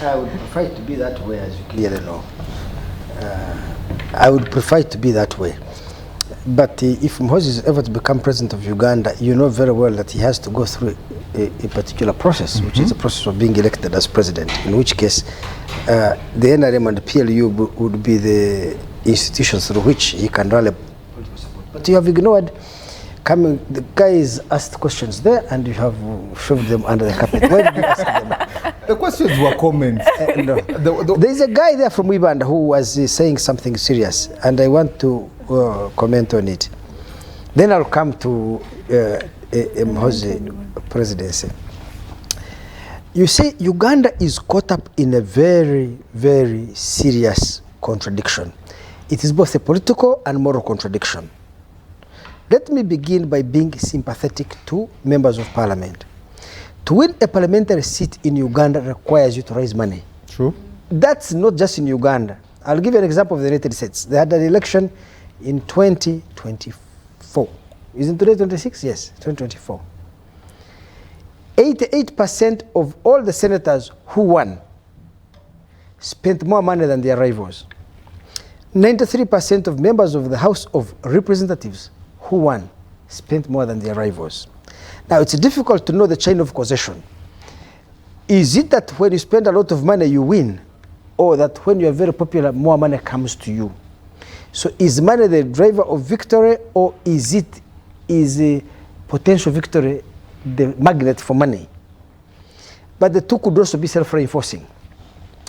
I would prefer it to be that way, as you clearly know. I would prefer it to be that way. But if Muhoozi is ever to become president of Uganda, you know very well that he has to go through a particular process, which is the process of being elected as president, in which case the NRM and the PLU would be the institutions through which he can rally political support. But you have ignored the guys asked questions there and you have shoved them under the carpet. Why did you ask them? The questions were comments. No. There's a guy there from Uganda who was saying something serious, and I want to comment on it. Then I'll come to Muhoozi's presidency. You see, Uganda is caught up in a very, very serious contradiction. It is both a political and moral contradiction. Let me begin by being sympathetic to members of parliament. To win a parliamentary seat in Uganda requires you to raise money. True. That's not just in Uganda. I'll give you an example of the United States. They had an election in 2024. Isn't today 26? Yes, 2024. 88% of all the senators who won spent more money than their rivals. 93% of members of the House of Representatives who won spent more than their rivals. Now, it's difficult to know the chain of causation. Is it that when you spend a lot of money, you win? Or that when you are very popular, more money comes to you? So is money the driver of victory, or is a potential victory the magnet for money? But the two could also be self-reinforcing.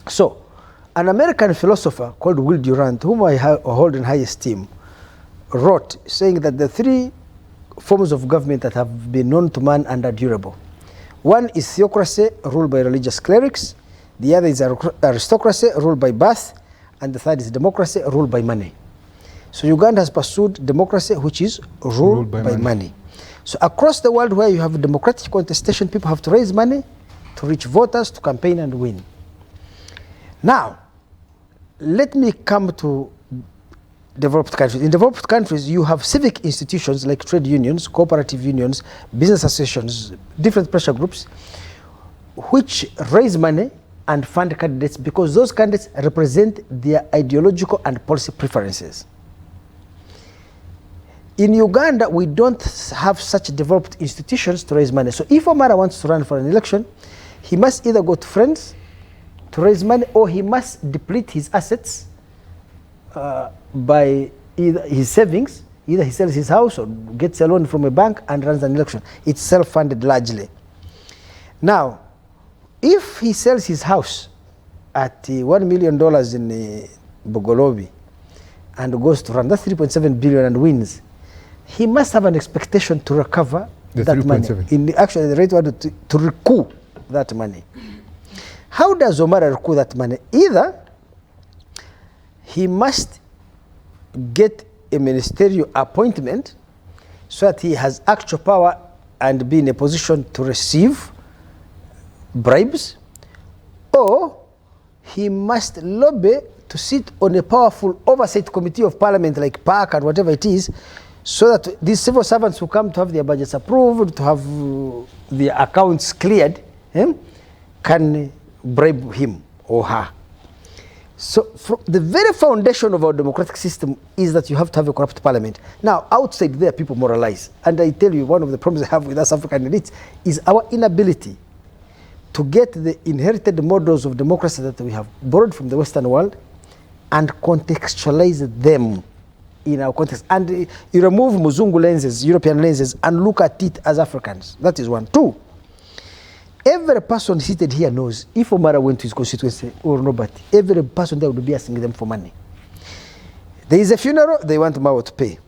So, an American philosopher called Will Durant, whom I hold in high esteem, wrote saying that the three forms of government that have been known to man and are durable. One is theocracy, ruled by religious clerics. The other is aristocracy, ruled by birth. And the third is democracy, ruled by money. So Uganda has pursued democracy, which is ruled by money. So across the world where you have democratic contestation, people have to raise money to reach voters, to campaign and win. Now, let me come to developed countries. In developed countries, you have civic institutions like trade unions, cooperative unions, business associations, different pressure groups, which raise money and fund candidates because those candidates represent their ideological and policy preferences. In Uganda, we don't have such developed institutions to raise money. So if Omara wants to run for an election, he must either go to friends to raise money, or he must deplete his assets by either his savings, either he sells his house or gets a loan from a bank and runs an election. It's self-funded largely. Now, if he sells his house at $1 million in Bogolobi and goes to run, that's 3.7 billion and wins, he must have an expectation to recover that money. Actually, the rate was to recoup that money. How does Omara recoup that money? Either he must get a ministerial appointment so that he has actual power and be in a position to receive bribes, or he must lobby to sit on a powerful oversight committee of parliament like PAC and whatever it is, so that these civil servants who come to have their budgets approved, to have their accounts cleared, can bribe him or her. So the very foundation of our democratic system is that you have to have a corrupt parliament. Now, outside there, people moralize. And I tell you, one of the problems I have with us African elites is our inability to get the inherited models of democracy that we have borrowed from the Western world and contextualize them in our context. And you remove Muzungu lenses, European lenses, and look at it as Africans. That is one. Two, every person seated here knows if Omara went to his constituency or nobody, every person there would be asking them for money. There is a funeral, they want Mao to pay.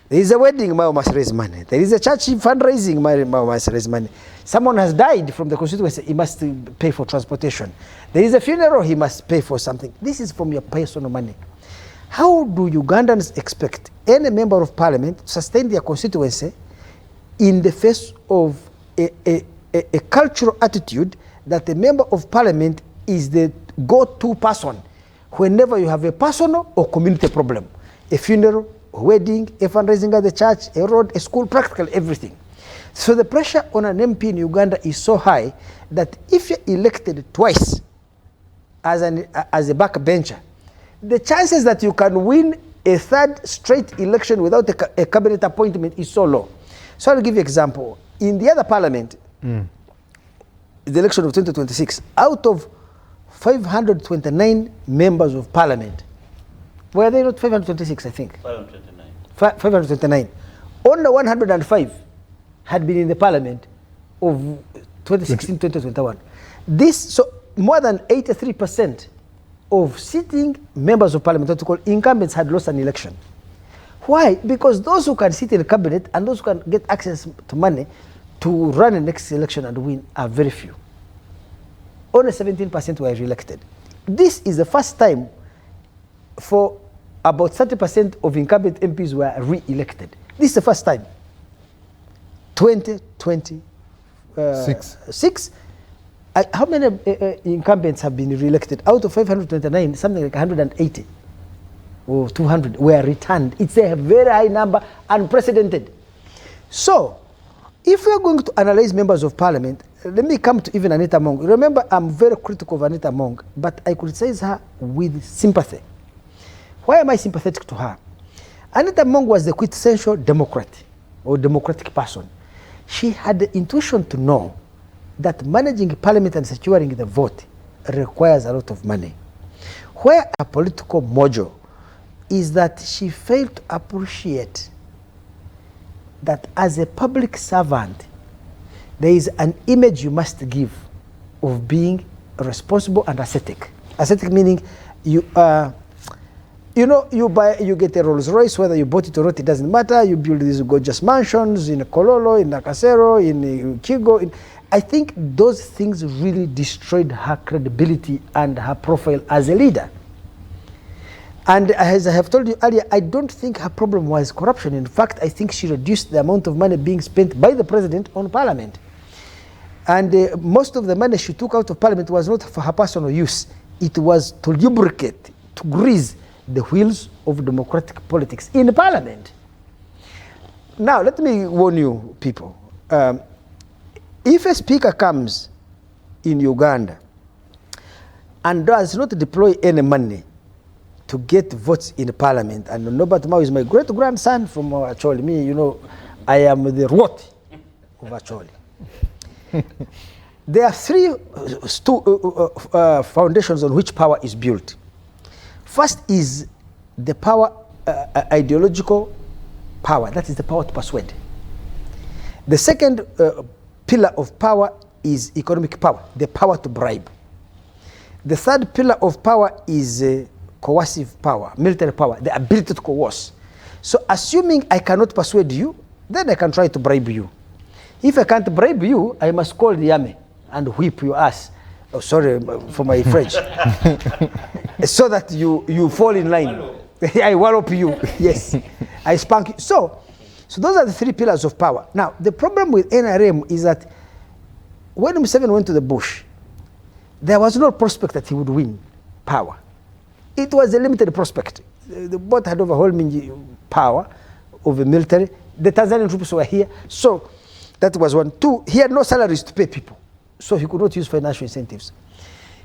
There is a wedding, Mao must raise money. There is a church fundraising, Mao must raise money. Someone has died from the constituency, he must pay for transportation. There is a funeral, he must pay for something. This is from your personal money. How do Ugandans expect any member of parliament to sustain their constituency in the face of a cultural attitude that a member of parliament is the go-to person whenever you have a personal or community problem? A funeral, a wedding, a fundraising at the church, a road, a school, practically everything. So the pressure on an MP in Uganda is so high that if you're elected twice as a backbencher, the chances that you can win a third straight election without a cabinet appointment is so low. So I'll give you an example. In the other parliament, the election of 2026, out of 529 members of parliament, were they not 526, I think? 529. 529. Only 105 had been in the parliament of 2016, 2021. So more than 83% of sitting members of parliament, what we call incumbents, had lost an election. Why? Because those who can sit in the cabinet and those who can get access to money to run the next election and win are very few. Only 17% were re-elected. This is the first time for about 30% of incumbent MPs were re-elected. This is the first time. 2026. How many incumbents have been re-elected? Out of 529, something like 180 or 200 were returned. It's a very high number, unprecedented. So, if we're going to analyze members of parliament, let me come to even Anita Among. Remember, I'm very critical of Anita Among, but I criticize her with sympathy. Why am I sympathetic to her? Anita Among was the quintessential Democrat or democratic person. She had the intuition to know that managing parliament and securing the vote requires a lot of money. Where a political mojo is that she failed to appreciate that as a public servant, there is an image you must give of being responsible and ascetic. Ascetic meaning you get a Rolls Royce, whether you bought it or not, it doesn't matter. You build these gorgeous mansions in Kololo, in Nakasero, in Kigo. I think those things really destroyed her credibility and her profile as a leader. And as I have told you earlier, I don't think her problem was corruption. In fact, I think she reduced the amount of money being spent by the president on parliament. And most of the money she took out of parliament was not for her personal use. It was to lubricate, to grease the wheels of democratic politics in parliament. Now, let me warn you people. If a speaker comes in Uganda and does not deploy any money to get votes in the parliament, and Nobert Mao is my great-grandson from Acholi. Me, I am the Rwot of Acholi. There are three foundations on which power is built. First is the power, ideological power. That is the power to persuade. The second pillar of power is economic power, the power to bribe. The third pillar of power is coercive power, military power, the ability to coerce. So assuming I cannot persuade you, then I can try to bribe you. If I can't bribe you, I must call the army and whip your ass. Oh, sorry for my French. So that you fall in line. I wallop you. Yes. I spank you. So those are the three pillars of power. Now, the problem with NRM is that when Museveni went to the bush, there was no prospect that he would win power. It was a limited prospect. The boat had overwhelming power of the military. The Tanzanian troops were here. So that was one. Two, he had no salaries to pay people. So he could not use financial incentives.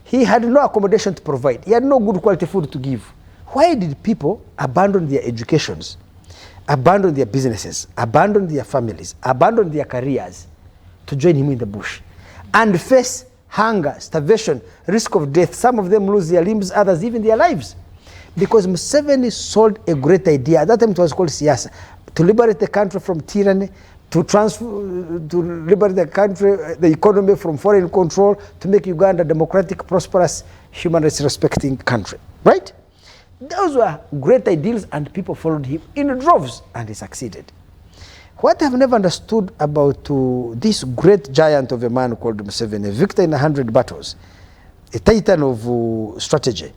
He had no accommodation to provide. He had no good quality food to give. Why did people abandon their educations, abandon their businesses, abandon their families, abandon their careers to join him in the bush and face hunger, starvation, risk of death? Some of them lose their limbs, others even their lives. Because Museveni sold a great idea. At that time it was called Siasa, to liberate the country from tyranny, to liberate the country, the economy from foreign control, to make Uganda a democratic, prosperous, human rights respecting country. Right? Those were great ideals and people followed him in droves and he succeeded. What I've never understood about this great giant of a man called Museveni, a victor in 100 battles, a titan of strategy,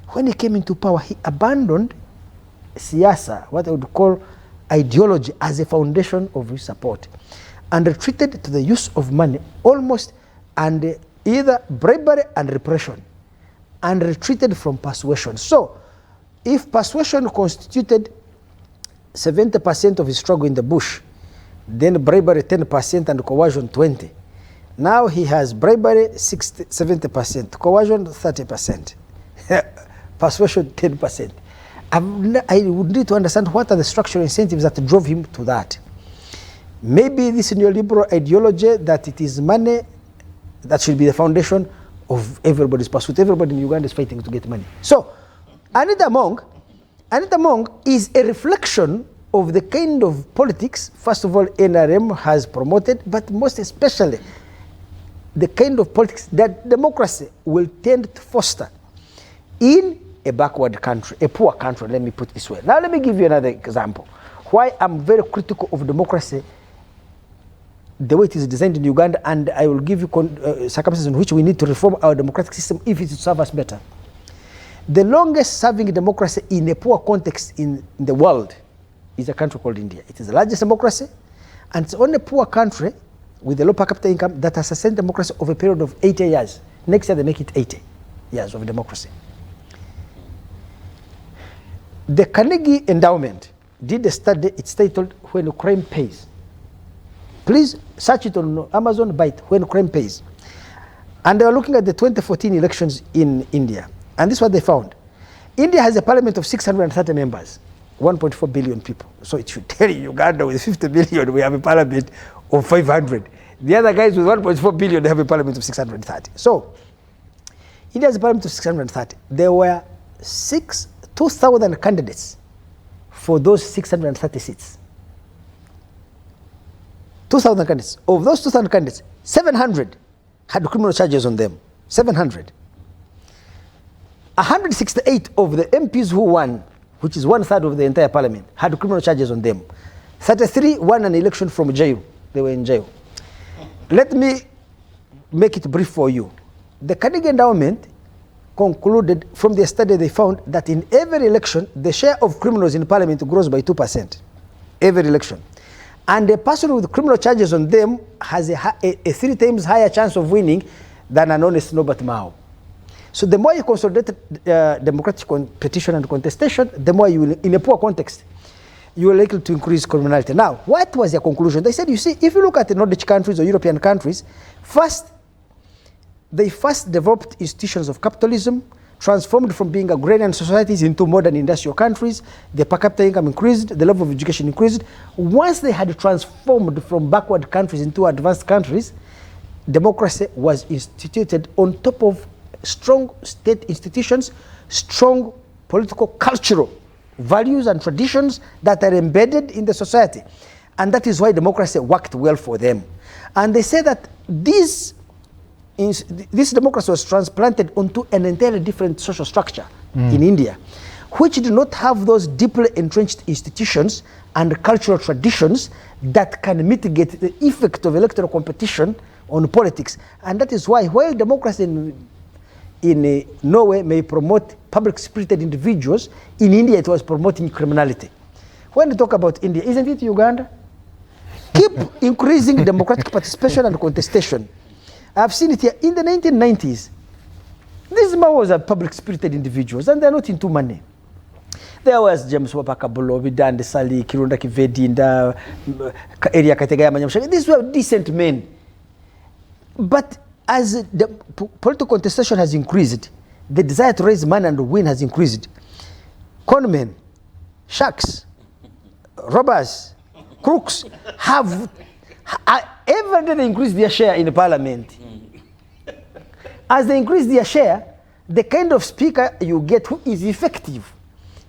when he came into power, he abandoned Siasa, what I would call ideology, as a foundation of his support, and retreated to the use of money almost, and either bribery and repression, and retreated from persuasion. So, if persuasion constituted 70% of his struggle in the bush, then bribery 10% and coercion 20%, Now he has bribery 70%, coercion 30%, persuasion 10%. I would need to understand what are the structural incentives that drove him to that. Maybe this neoliberal ideology that it is money that should be the foundation of everybody's pursuit. Everybody in Uganda is fighting to get money. So, Anita Mong is a reflection of the kind of politics, first of all, NRM has promoted, but most especially the kind of politics that democracy will tend to foster in a backward country, a poor country, let me put it this way. Now let me give you another example. Why I'm very critical of democracy, the way it is designed in Uganda, and I will give you circumstances in which we need to reform our democratic system if it will serve us better. The longest serving democracy in a poor context in the world is a country called India. It is the largest democracy, and it's only a poor country with a low per capita income that has sustained democracy over a period of 80 years. Next year they make it 80 years of democracy. The Carnegie Endowment did a study, it's titled When Ukraine Pays. Please search it on Amazon, buy it, When Ukraine Pays. And they were looking at the 2014 elections in India. And this is what they found. India has a parliament of 630 members, 1.4 billion people. So it should tell you, Uganda with 50 billion, we have a parliament of 500. The other guys with 1.4 billion, they have a parliament of 630. So India has a parliament of 630. There were 2,000 candidates for those 630 seats. 2,000 candidates. Of those 2,000 candidates, 700 had criminal charges on them. 700. 168 of the MPs who won, which is 1/3 of the entire parliament, had criminal charges on them. 33 won an election from jail. They were in jail. Let me make it brief for you. The Carnegie Endowment concluded from their study, they found that in every election, the share of criminals in parliament grows by 2%. Every election. And a person with criminal charges on them has a 3 times higher chance of winning than an honest Norbert Mao. So the more you consolidate democratic competition and contestation, the more you will, in a poor context, you are likely to increase criminality. Now, what was their conclusion? They said, you see, if you look at the Nordic countries or European countries, they first developed institutions of capitalism, transformed from being agrarian societies into modern industrial countries. The per capita income increased, the level of education increased. Once they had transformed from backward countries into advanced countries, democracy was instituted on top of strong state institutions, strong political cultural values and traditions that are embedded in the society. And that is why democracy worked well for them. And they say that this democracy was transplanted onto an entirely different social structure in India, which did not have those deeply entrenched institutions and cultural traditions that can mitigate the effect of electoral competition on politics. And that is why, while democracy in Norway may promote public-spirited individuals, in India it was promoting criminality. When we talk about India, isn't it Uganda? Keep increasing democratic participation and contestation. I've seen it here in the 1990s. These Maos are public-spirited individuals, and they're not into money. There was James Wapaka Bulobi, Dan Desali, Kirunda Kivedinda, Area Kategaya Manyamshaka. These were decent men. But as the political contestation has increased, the desire to raise money and win has increased. Conmen, sharks, robbers, crooks have every day they increase their share in the parliament. As they increase their share, the kind of speaker you get who is effective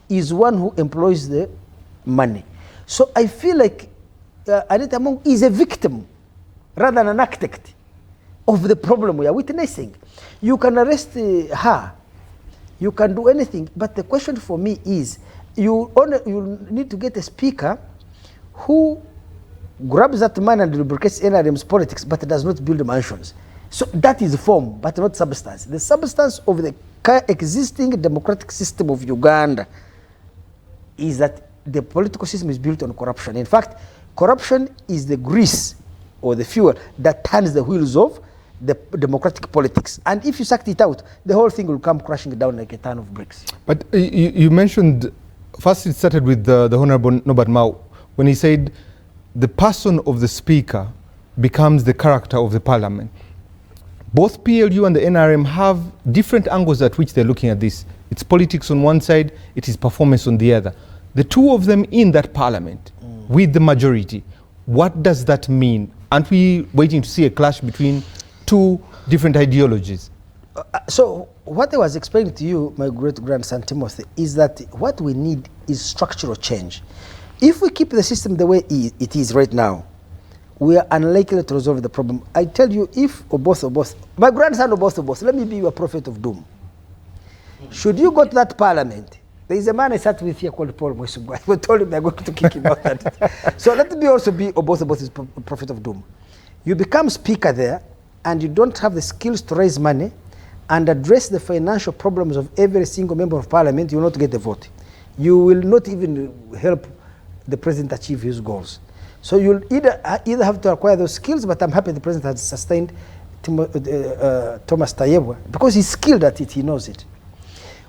is one who employs the money. So I feel like Anita Mong is a victim rather than an architect of the problem we are witnessing. You can arrest her, you can do anything, but the question for me is, you need to get a speaker who grabs that man and lubricates NRM's politics, but does not build mansions. So that is form, but not substance. The substance of the existing democratic system of Uganda is that the political system is built on corruption. In fact, corruption is the grease or the fuel that turns the wheels of the democratic politics. And if you sucked it out, the whole thing will come crashing down like a ton of bricks. But you mentioned, first it started with the Honorable Norbert Mao, when he said the person of the speaker becomes the character of the parliament. Both PLU and the NRM have different angles at which they're looking at this. It's politics on one side, it is performance on the other. The two of them in that parliament with the majority, what does that mean? Aren't we waiting to see a clash between two different ideologies? So what I was explaining to you, my great-grandson Timothy, is that what we need is structural change. If we keep the system the way it is right now, we are unlikely to resolve the problem. I tell you, if or both, my grandson or both, let me be your prophet of doom. Should you go to that parliament, there is a man I sat with here called Paul Mwesugu. I told him they're going to kick him out. So let me also be or both is prophet of doom. You become speaker there, and you don't have the skills to raise money and address the financial problems of every single member of parliament, you will not get the vote. You will not even help the president achieve his goals. So you'll either have to acquire those skills, but I'm happy the president has sustained Thomas Tayebwa because he's skilled at it, he knows it.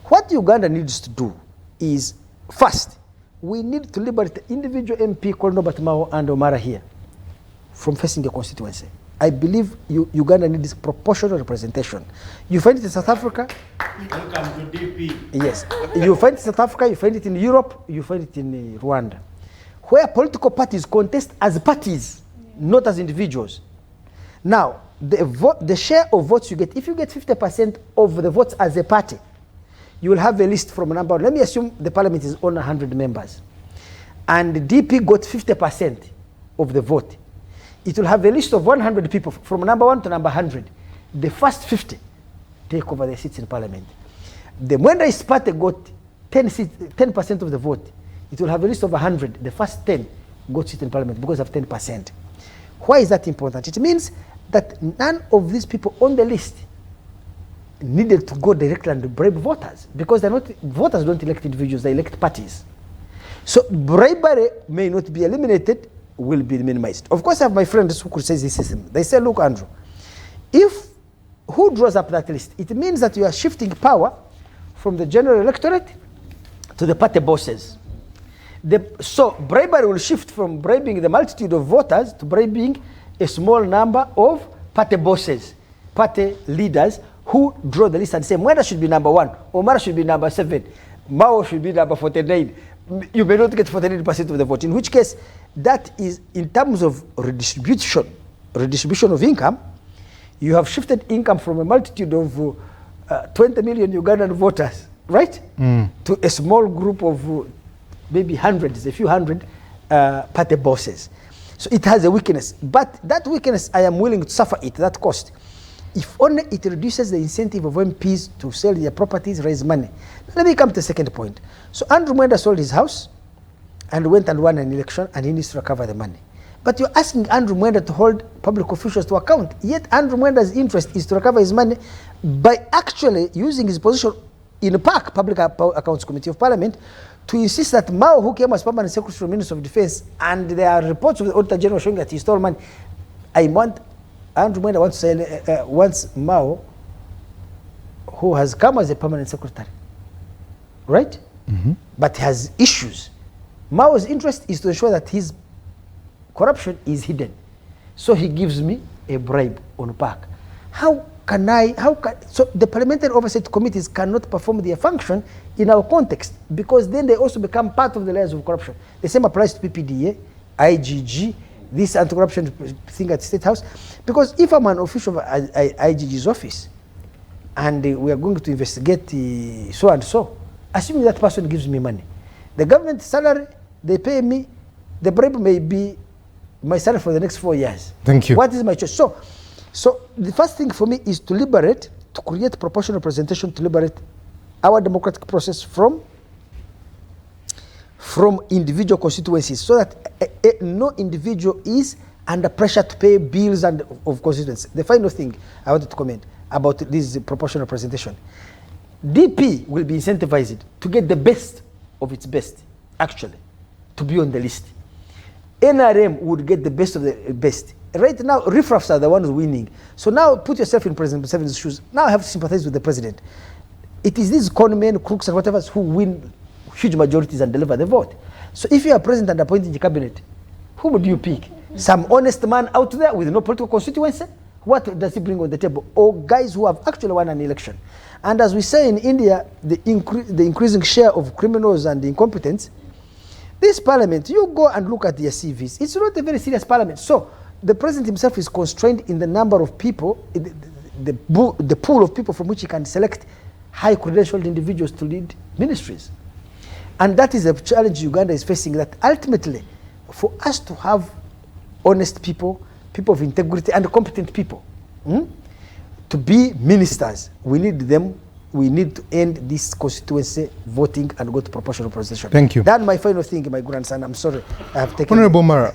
What Uganda needs to do is, first, we need to liberate the individual MP called Norbert Mao and Omara here from facing a constituency. I believe Uganda needs proportional representation. You find it in South Africa. Welcome to DP. Yes. You find it in South Africa, you find it in Europe, you find it in Rwanda, where political parties contest as parties, not as individuals. Now, the share of votes you get, if you get 50% of the votes as a party, you will have a list from a number. Let me assume the parliament is on 100 members, and the DP got 50% of the vote. It will have a list of 100 people from number 1 to number 100. The first 50 take over the seats in parliament. The Mwenda party got 10% of the vote. It will have a list of 100. The first 10 got seats in parliament because of 10%. Why is that important? It means that none of these people on the list needed to go directly and bribe voters, because voters don't elect individuals, they elect parties. So bribery may not be eliminated, will be minimized. Of course, I have my friends who criticize this system. They say, look, Andrew, who draws up that list? It means that you are shifting power from the general electorate to the party bosses. So bribery will shift from bribing the multitude of voters to bribing a small number of party bosses, party leaders, who draw the list and say, Mwenda should be number 1, Omar should be number 7, Mao should be number 49. You may not get 49% of the vote, in which case that is, in terms of redistribution of income, you have shifted income from a multitude of 20 million Ugandan voters, right? To a small group of maybe hundreds, a few hundred party bosses. So it has a weakness, but that weakness I am willing to suffer it, that cost, if only it reduces the incentive of MPs to sell their properties, raise money. Let me come to the second point. So Andrew Mwenda sold his house and went and won an election, and he needs to recover the money. But you're asking Andrew Mwenda to hold public officials to account, yet Andrew Mwenda's interest is to recover his money by actually using his position in the PAC, Public Accounts Committee of Parliament, to insist that Mao, who came as permanent secretary to the Minister of Defense, and there are reports of the Auditor General showing that he stole money. Andrew Mwenda wants Mao, who has come as a permanent secretary, right? But has issues. Mao's interest is to ensure that his corruption is hidden. So he gives me a bribe on PAC. So the parliamentary oversight committees cannot perform their function in our context, because then they also become part of the layers of corruption. The same applies to PPDA, IGG, this anti-corruption thing at State House. Because if I'm an official of IGG's office and we are going to investigate so and so, assuming that person gives me money, the government salary, they pay me, the bribe may be my salary for the next 4 years. Thank you. What is my choice? So the first thing for me is to create proportional representation, to liberate our democratic process from individual constituencies, so that no individual is under pressure to pay bills and of constituencies. The final thing I wanted to comment about this proportional representation: DP will be incentivized to get the best of its best, actually, to be on the list. NRM would get the best of the best. Right now, riffraffs are the ones winning. So now put yourself in President Museveni's shoes. Now I have to sympathize with the president. It is these conmen, crooks, and whatever who win huge majorities and deliver the vote. So if you are president and appointing the cabinet, who would you pick? Some honest man out there with no political constituency, what does he bring on the table? Or guys who have actually won an election. And as we say in India, the increasing share of criminals and incompetents, this parliament, you go and look at their CVs, it's not a very serious parliament. So the president himself is constrained in the number of people, the pool of people from which he can select high credentialed individuals to lead ministries. And that is a challenge Uganda is facing, that ultimately for us to have honest people, people of integrity and competent people, to be ministers, we need them. We need to end this constituency voting and go to proportional representation. Thank you. That's my final thing, my grandson. I'm sorry, I have taken. Honorable Mara,